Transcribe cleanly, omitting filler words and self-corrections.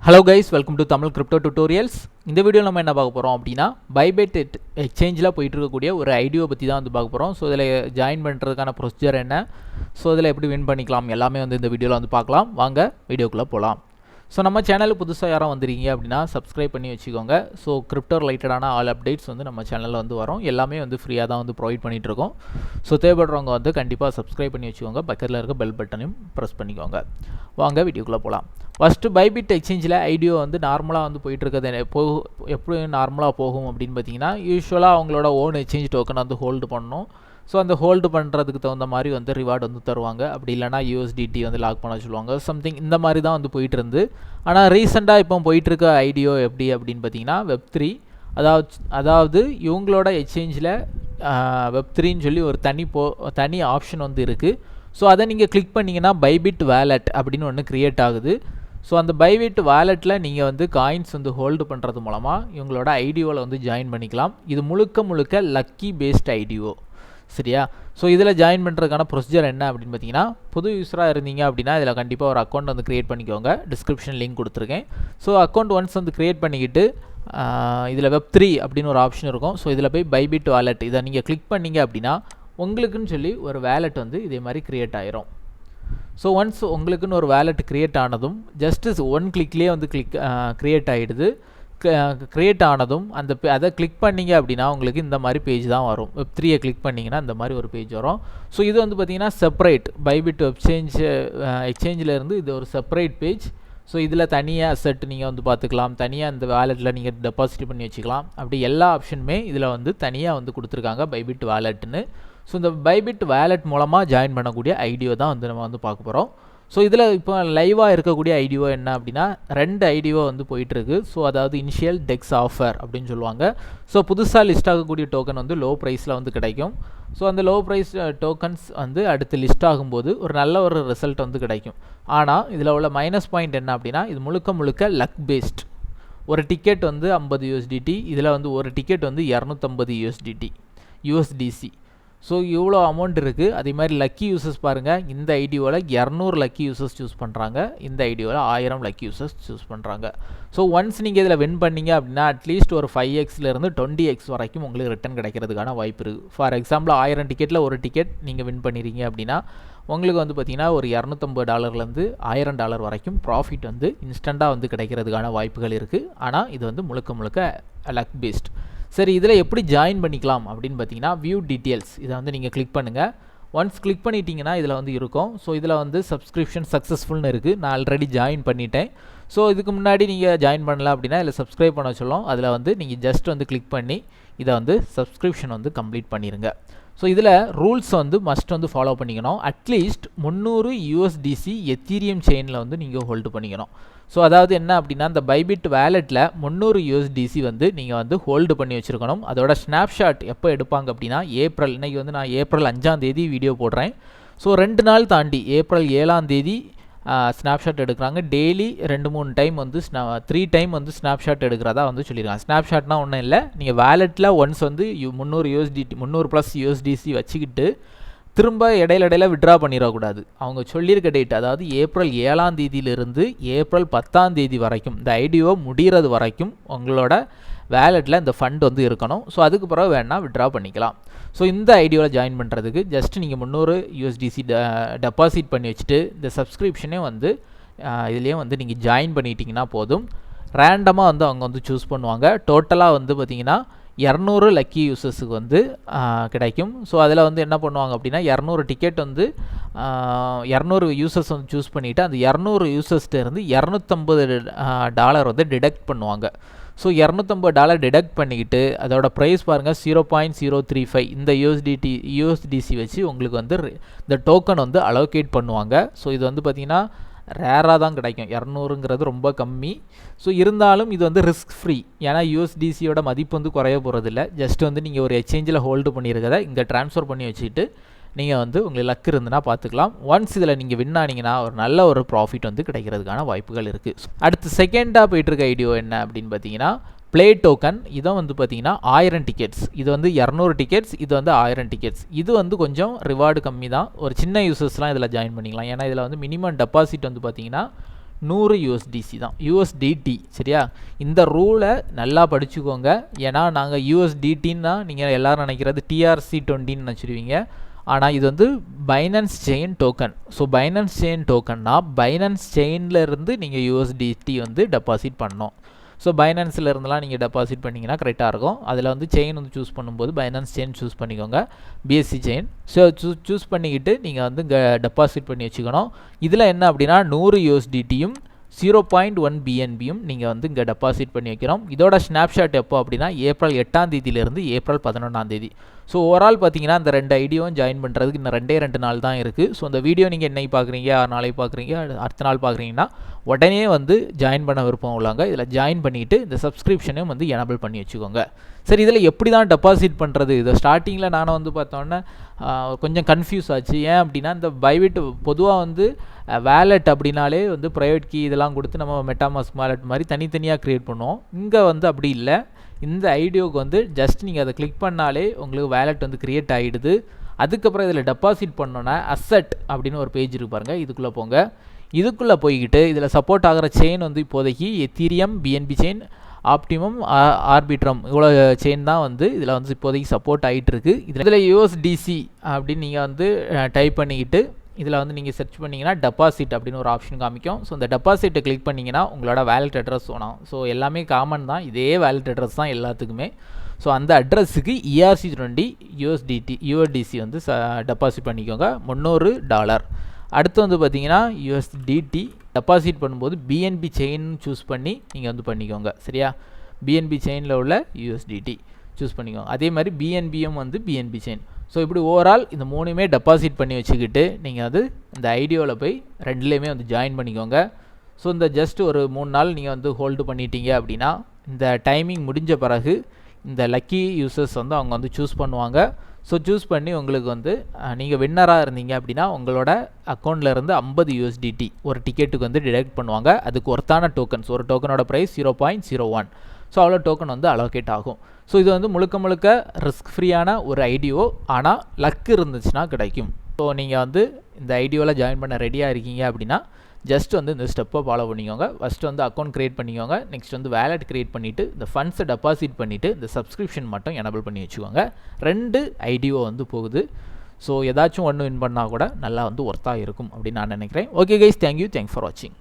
Hello guys, welcome to Tamil Crypto Tutorials. இந்த video நம்ம என்ன பார்க்க போறோம் அப்படினா Bybit எக்ஸ்சேஞ்சில போயிட்டு இருக்கக்கூடிய ஒரு ஐடியோ பத்தி தான் வந்து பார்க்க போறோம். சோ இதல ஜாயின் பண்றதுக்கான ப்ரொசீஜர் என்ன? சோ இதல எப்படி வின் பண்ணிக்கலாம் எல்லாமே வந்து இந்த வீடியோல வந்து பார்க்கலாம். வாங்க வீடியோக்குள்ள போலாம். சோ நம்ம சேனலுக்கு புதுசா யாரா வந்திருக்கீங்க அப்படினா Subscribe பண்ணி வெச்சுக்கோங்க. சோ கிரிப்டோ ரிலேட்டடான ஆல் அப்டேட்ஸ் வந்து நம்ம சேனல்ல வந்து வரும். எல்லாமே வந்து ஃப்ரீயா தான் வந்து ப்ரொவைட் பண்ணிட்டு இருக்கோம். சோ தேவைப்படுறவங்க வந்து கண்டிப்பா Subscribe பண்ணி வெச்சுக்கோங்க. பக்கத்துல இருக்க பெல் பட்டனையும் பிரஸ் பண்ணிக்கோங்க. வாங்க வீடியோக்குள்ள போலாம். ஃபர்ஸ்ட் Bybit எக்ஸ்சேஞ்சில ஐடியோ வந்து நார்மலா வந்து போயிட்டு இருக்குது எப்படி நார்மலா போகும் அப்படினு பாத்தீங்கன்னா யூசுவலா அவங்களோட ஓன் எக்ஸ்சேஞ்ச் டோக்கன் வந்து ஹோல்ட் பண்ணனும். சோ அந்த ஹோல்ட் பண்றதுக்கு தகுந்த மாதிரி வந்து ரிவார்ட் வந்து தருவாங்க. அப்படி இல்லனா USDT வந்து லாக் பண்ண சொல்லுவாங்க. சம்திங் இந்த மாதிரி தான் வந்து போயிட்டு இருந்து. ஆனா ரீசன்ட்டா இப்போ போயிட்டு இருக்க ஐடியோ எப்படி அப்படினு பாத்தீங்கன்னா Web3 அதாவது இவங்களோட எக்ஸ்சேஞ்சில Web3 ன்னு சொல்லி ஒரு தனி ஆப்ஷன் வந்து இருக்கு. சோ அத நீங்க கிளிக் பண்ணீங்கனா Bybit வாலெட் அப்படினு ஒன்னு கிரியேட் ஆகுது. சோ அந்த Bybit வாலெட்ல நீங்க வந்து காயின்ஸ் வந்து ஹோல்ட் பண்றது மூலமா இவங்களோட ஐடியோல வந்து ஜாயின் பண்ணிக்கலாம். இது முழுக்க லக்கி பேஸ்ட் ஐடியோ. சரியா? சோ இதல ஜாயின் பண்றதுக்கான ப்ரொசீஜர் என்ன அப்படினு பாத்தீங்கன்னா புது யூசரா இருந்தீங்க அப்படினா இதல கண்டிப்பா ஒரு அக்கவுண்ட் வந்து கிரியேட் பண்ணிக்கோங்க. டிஸ்கிரிப்ஷன் லிங்க் கொடுத்திருக்கேன். சோ அக்கவுண்ட் ஒன்ஸ் வந்து கிரியேட் பண்ணிக்கிட்டு இதல Web3 அப்படினு ஒரு ஆப்ஷன் இருக்கும். சோ இதல போய் Bybit வாலெட் இத நீங்க கிளிக் பண்ணீங்க அப்படினா உங்களுக்குன்னு சொல்லி ஒரு வாலெட் வந்து இதே மாதிரி கிரியேட் ஆயிரும். சோ ஒன்ஸ் உங்களுக்குன்னு ஒரு வாலெட் கிரியேட் ஆனதும் ஜஸ்ட் ஒன் கிளிக்லயே வந்து கிரியேட் ஆயிடுது. கிரியேட் ஆனதும் அத கிளிக் பண்ணீங்க அப்படினா உங்களுக்கு இந்த மாதிரி பேஜ் தான் வரும். Web3 கிளிக் பண்ணீங்கனா இந்த மாதிரி ஒரு பேஜ் வரும். சோ இது வந்து பாத்தீங்கன்னா செப்பரேட் Bybit எக்ஸ்சேஞ்சில இருந்து இது ஒரு செப்பரேட் பேஜ். சோ இதல தனியா அசெட் நீங்க வந்து பாத்துக்கலாம். தனியா இந்த வாலெட்ல நீங்க டெபாசிட் பண்ணி வச்சுக்கலாம். அப்படி எல்லா ஆப்ஷனுமே இதல வந்து தனியா வந்து கொடுத்திருக்காங்க Bybit வாலெட்னு. சோ இந்த Bybit வாலெட் மூலமா ஜாயின் பண்ணக்கூடிய ஐடியோ தான் வந்து நம்ம வந்து பார்க்க போறோம். சோ இதல இப்போ லைவா இருக்கக்கூடிய ஐடியோ என்ன அப்படினா ரெண்டு ஐடியோ வந்து போயிட்டு இருக்கு. சோ அதாவது இனிஷியல் டெக்ஸ் ஆஃபர் அப்படினு சொல்லுவாங்க. சோ புதுசா லிஸ்ட் ஆகக்கூடிய டோக்கன் வந்து லோ பிரைஸ்ல வந்து கிடைக்கும். சோ அந்த லோ பிரைஸ் டோக்கன்ஸ் வந்து அடுத்து லிஸ்ட் ஆகும்போது ஒரு நல்ல ஒரு ரிசல்ட் வந்து கிடைக்கும். ஆனா இதல உள்ள மைனஸ் பாயிண்ட் என்ன அப்படினா இது முழுக்க லக் பேஸ்ட். ஒரு டிக்கெட் வந்து 50 USDT, இதல வந்து ஒரு டிக்கெட் வந்து 250 USDC. சோ இவ்வளோ அமௌண்ட் இருக்கு. அதே மாதிரி லக்கி யூசர்ஸ் பாருங்க. இந்த ஐடியோல 200 லக்கி யூசர்ஸ் சூஸ் பண்றாங்க. இந்த ஐடியோல 1000 லக்கி யூசர்ஸ் சூஸ் பண்றாங்க. சோ ஒன்ஸ் நீங்க இதல வின் பண்ணீங்க அப்படினா அட்லீஸ்ட் ஒரு 5x ல இருந்து 20x வரைக்கும் உங்களுக்கு ரிட்டர்ன் கிடைக்கிறதுக்கான வாய்ப்பு இருக்கு. ஃபார் எக்ஸாம்பிள் 1000 டிக்கெட்ல ஒரு டிக்கெட் நீங்க வின் பண்ணிரீங்க அப்படினா உங்களுக்கு வந்து பாத்தீங்கன்னா ஒரு $250 ல இருந்து $1000 வரைக்கும் ப்ராஃபிட் வந்து இன்ஸ்டன்ட்டா வந்து கிடைக்கிறதுக்கான வாய்ப்புகள் இருக்கு. ஆனா இது வந்து முழுக்க லக் பேஸ்ட். சரி இதல எப்படி ஜாயின் பண்ணிக்கலாம் அப்படினு பாத்தீங்கன்னா வியூ டீடைல்ஸ் இத வந்து நீங்க கிளிக் பண்ணுங்க. ஒன்ஸ் கிளிக் பண்ணிட்டீங்கனா இதல வந்து இருக்கும். சோ இதல வந்து சப்ஸ்கிரிப்ஷன் சக்சஸ்ஃபுல்னு இருக்கு. நான் ஆல்ரெடி ஜாயின் பண்ணிட்டேன். சோ இதுக்கு முன்னாடி நீங்க ஜாயின் பண்ணல அப்படினா இல்ல Subscribe பண்ண சொல்லும். அதுல வந்து நீங்க ஜஸ்ட் வந்து கிளிக் பண்ணி இத வந்து சப்ஸ்கிரிப்ஷன் வந்து கம்ப்ளீட் பண்ணிருங்க. சோ இதல ரூல்ஸ் வந்து மஸ்ட் வந்து ஃபாலோ பண்ணிக்கணும். அட்லீஸ்ட் 300 USDC எத்தீரியம் செயின்ல வந்து நீங்க ஹோல்ட் பண்ணிக்கணும். சோ அதாவது என்ன அப்படினா இந்த Bybit வாலெட்ல 300 USDC வந்து நீங்க வந்து ஹோல்ட் பண்ணி வச்சிருக்கணும். அதோட ஸ்னாப்ஷாட் எப்போ எடுப்பாங்க அப்படினா ஏப்ரல் இன்னைக்கு வந்து நான் ஏப்ரல் 5ஆம் தேதி வீடியோ போடுறேன். சோ 2 நாள் தாண்டி ஏப்ரல் 7ஆம் தேதி ஸ்னாப்ஷாட் எடுக்கறாங்க. டெய்லி 2-3 டைம் வந்து 3 டைம் வந்து ஸ்னாப்ஷாட் எடுக்கறதா வந்து சொல்லிருக்காங்க. ஸ்னாப்ஷாட்னா ஒண்ணும் இல்ல. நீங்க வாலெட்ல ஒன்ஸ் வந்து 300+ USDC வச்சிக்கிட்டு திரும்ப இடையில வித்ட்ரா பண்ணிர கூடாது. அவங்க சொல்லிருக்க டேட் அதாவது ஏப்ரல் 7ஆம் தேதியில இருந்து ஏப்ரல் 10ஆம் தேதி வரைக்கும் இந்த ஐடியோ முடியிறது வரைக்கும் உங்களோட வாலெட்ல இந்த ஃபண்ட் வந்து இருக்கணும். சோ அதுக்கு பிறகு வேணா வித்ட்ரா பண்ணிக்கலாம். சோ இந்த ஐடியோல ஜாயின் பண்றதுக்கு ஜஸ்ட் நீங்க 300 USDC டெபாசிட் பண்ணி வச்சிட்டு இந்த சப்ஸ்கிரிப்ஷனே வந்து இதுலயே வந்து நீங்க ஜாயின் பண்ணிட்டீங்கனா போதும். ரேண்டமா வந்து அவங்க வந்து சூஸ் பண்ணுவாங்க. டோட்டலா வந்து பாத்தீங்கன்னா 200 லக்கி யூசர்ஸ்க்கு வந்து கிடைக்கும். சோ அதுல வந்து என்ன பண்ணுவாங்க அப்படினா 200 டிக்கெட் வந்து 200 யூசர்ஸ் வந்து சூஸ் பண்ணிட்டு அந்த 200 யூசர்ஸ்ட்ட இருந்து $250 வந்து டிடக்ட் பண்ணுவாங்க. சோ $250 டிடக்ட் பண்ணிக்கிட்டு அதோட பிரைஸ் பாருங்க 0.035 இந்த USDC வச்சு உங்களுக்கு வந்து இந்த டோக்கன் வந்து அலோகேட் பண்ணுவாங்க. சோ இது வந்து பாத்தீங்கன்னா ரேரா தான் கிடைக்கும். 200ங்கிறது ரொம்ப கம்மி. சோ இருந்தாலும் இது வந்து ரிஸ்க் ஃப்ரீ. ஏனா USDC யோட மதிப்பு வந்து குறைய போறது இல்ல. ஜஸ்ட் வந்து நீங்க ஒரு எக்ஸ்சேஞ்சில ஹோல்ட் பண்ணிருக்கத இங்க ட்ரான்ஸ்ஃபர் பண்ணி வச்சிட்டு நீங்க வந்து உங்களுக்கு லக் இருந்தனா பாத்துக்கலாம். ஒன்ஸ் இதல நீங்க வின் ஆனீங்கனா ஒரு நல்ல ஒரு ப்ராஃபிட் வந்து கிடைக்கிறதுக்கான வாய்ப்புகள் இருக்கு. அடுத்து செகண்டா போயிட்டு இருக்க ஐடியோ என்ன அப்படினு பாத்தீங்கன்னா ப்ளே டோக்கன். இத வந்து பாத்தீங்கன்னா 1000 டிக்கெட்ஸ். இது வந்து 200 டிக்கெட்ஸ், இது வந்து 1000 டிக்கெட்ஸ். இது வந்து கொஞ்சம் ரிவார்ட் கம்மி தான். ஒரு சின்ன யூசர்ஸ்லாம் இதல ஜாயின் பண்ணிக்கலாம். ஏனா இதல வந்து மினிமம் டெபாசிட் வந்து பாத்தீங்கன்னா 100 USDC தான், USDT. சரியா? இந்த ரூலை நல்லா படிச்சுக்கோங்க. ஏன்னா நாங்கள் USDTன்னா நீங்கள் எல்லோரும் நினைக்கிறது TRC20ன்னு நினச்சிடுவீங்க. ஆனால் இது வந்து Binance chain token. So Binance chain டோக்கன்னா பைனான்ஸ் செயின்லேருந்து நீங்கள் USDT வந்து டெபாசிட் பண்ணணும். ஸோ பைனான்ஸில் இருந்தெல்லாம் நீங்கள் டெபாசிட் பண்ணிங்கன்னா கரெக்டாக இருக்கும். அதில் வந்து செயின் வந்து சூஸ் பண்ணும்போது பைனான்ஸ் செயின் சூஸ் பண்ணிக்கோங்க, BSC செயின். ஸோ சூஸ் பண்ணிக்கிட்டு நீங்கள் வந்து டெபாசிட் பண்ணி வச்சுக்கணும். இதில் என்ன அப்படின்னா 100 USDTயும் 0.1 BNBயும் நீங்கள் வந்து இங்கே டெபாசிட் பண்ணி வைக்கிறோம். இதோட ஸ்னாப்ஷாட் எப்போ அப்படின்னா ஏப்ரல் 8ஆம் தேதியிலேருந்து ஏப்ரல் 11ஆம் தேதி. ஸோ ஓவரால் பார்த்தீங்கன்னா அந்த 2 ஐடியாவும் ஜாயின் பண்ணுறதுக்கு இன்னும் 2 நாள் தான் இருக்குது. ஸோ இந்த வீடியோ நீங்கள் என்னைக்கு பார்க்குறீங்க, 6 நாளைக்கு பார்க்குறீங்க, அடுத்த நாள் பார்க்குறீங்கன்னா உடனே வந்து ஜாயின் பண்ண விருப்பம் உள்ளவங்க இதில் ஜாயின் பண்ணிவிட்டு இந்த சப்ஸ்கிரிப்ஷனையும் வந்து எனபிள் பண்ணி வச்சுக்கோங்க. சரி, இதில் எப்படி தான் டெபாசிட் பண்ணுறது? இதை ஸ்டார்டிங்கில் நானும் வந்து பார்த்தோன்னே கொஞ்சம் கன்ஃபியூஸ் ஆச்சு. ஏன் அப்படின்னா இந்த பைபிட் பொதுவாக வந்து வேலெட் அப்படின்னாலே வந்து ப்ரைவேட் கீ இதெல்லாம் கொடுத்து நம்ம மெட்டாமாஸ்க் வேலெட் மாதிரி தனித்தனியாக க்ரியேட் பண்ணுவோம். இங்கே வந்து அப்படி இல்லை. இந்த ஐடியோவுக்கு வந்து ஜஸ்ட் நீங்கள் அதை கிளிக் பண்ணாலே உங்களுக்கு வேலெட் வந்து க்ரியேட் ஆகிடுது. அதுக்கப்புறம் இதில் டெபாசிட் பண்ணோன்னா அசெட் அப்படின்னு ஒரு பேஜ் இருக்கு பாருங்கள், இதுக்குள்ளே போங்க. இதுக்குள்ளே போய்கிட்டு இதில் சப்போர்ட் ஆகிற செயின் வந்து இப்போதைக்கு Ethereum, BNB chain, optimum, Arbitrum இவ்வளோ செயின் தான் வந்து இதில் வந்து இப்போதைக்கு சப்போர்ட் ஆகிட்டு இருக்குது. இதில் USDC அப்படின்னு நீங்கள் வந்து டைப் பண்ணிக்கிட்டு இதில் வந்து நீங்கள் சர்ச் பண்ணிங்கன்னா டெபாசிட் அப்படின்னு ஒரு ஆப்ஷன் காமிக்கும். ஸோ இந்த டெபாசிட்டை கிளிக் பண்ணிங்கன்னா உங்களோட வேலெட் அட்ரஸ் வேணும். ஸோ எல்லாமே காமன் தான், இதே வேலெட் அட்ரஸ் தான் எல்லாத்துக்குமே. ஸோ அந்த அட்ரஸுக்கு ERC20 USDC வந்து டெபாசிட் பண்ணிக்கோங்க, $300. அடுத்து வந்து பார்த்தீங்கன்னா USDT டெபாசிட் பண்ணும்போது BNB செயின் சூஸ் பண்ணி நீங்கள் வந்து பண்ணிக்கோங்க. சரியா? BNB செயினில் உள்ள USDT சூஸ் பண்ணிக்கோங்க. அதே மாதிரி BNBயும் வந்து BNB செயின். ஸோ இப்படி ஓவரால் இந்த 3மே டெபாசிட் பண்ணி வச்சுக்கிட்டு நீங்கள் வந்து இந்த ஐடியோவில் போய் 2லேயுமே வந்து ஜாயின் பண்ணிக்கோங்க. ஸோ இந்த ஜஸ்ட் ஒரு 3 நாள் நீங்கள் வந்து ஹோல்டு பண்ணிட்டீங்க அப்படின்னா இந்த டைமிங் முடிஞ்ச பிறகு இந்த லக்கி யூசர்ஸ் வந்து அவங்க வந்து சூஸ் பண்ணுவாங்க. ஸோ சூஸ் பண்ணி உங்களுக்கு வந்து நீங்கள் வின்னராக இருந்தீங்க அப்படின்னா உங்களோட அக்கௌண்ட்லேருந்து 50 USDT ஒரு டிக்கெட்டுக்கு வந்து டிடெக்ட் பண்ணுவாங்க. அதுக்கு ஒர்த்தான டோக்கன்ஸ், ஒரு டோக்கனோட ப்ரைஸ் 0.01. ஸோ அவ்வளோ டோக்கன் வந்து அலோகேட் ஆகும். ஸோ இது வந்து முழுக்க ரிஸ்க் ஃப்ரீயான ஒரு ஐடியோ, ஆனால் லக் இருந்துச்சுன்னா கிடைக்கும். ஸோ நீங்கள் வந்து இந்த ஐடியோவில் ஜாயின் பண்ண ரெடியாக இருக்கீங்க அப்படின்னா ஜஸ்ட் வந்து இந்த ஸ்டெப்பை ஃபாலோ பண்ணிக்கோங்க. ஃபஸ்ட்டு வந்து அக்கௌண்ட் க்ரியேட் பண்ணிக்கோங்க. நெக்ஸ்ட் வந்து வேலெட் க்ரியேட் பண்ணிவிட்டு இந்த ஃபண்ட்ஸை டெபாசிட் பண்ணிவிட்டு இந்த சப்ஸ்கிரிப்ஷன் மட்டும் எனபிள் பண்ணி வச்சுக்கோங்க. 2 ஐடியோ வந்து போகுது. ஸோ ஏதாச்சும் ஒன்று வின் பண்ணால் கூட நல்லா வந்து ஒர்த்தாக இருக்கும் அப்படின்னு நான் நினைக்கிறேன். ஓகே கைஸ், தேங்க்யூ ஃபார் வாட்சிங்.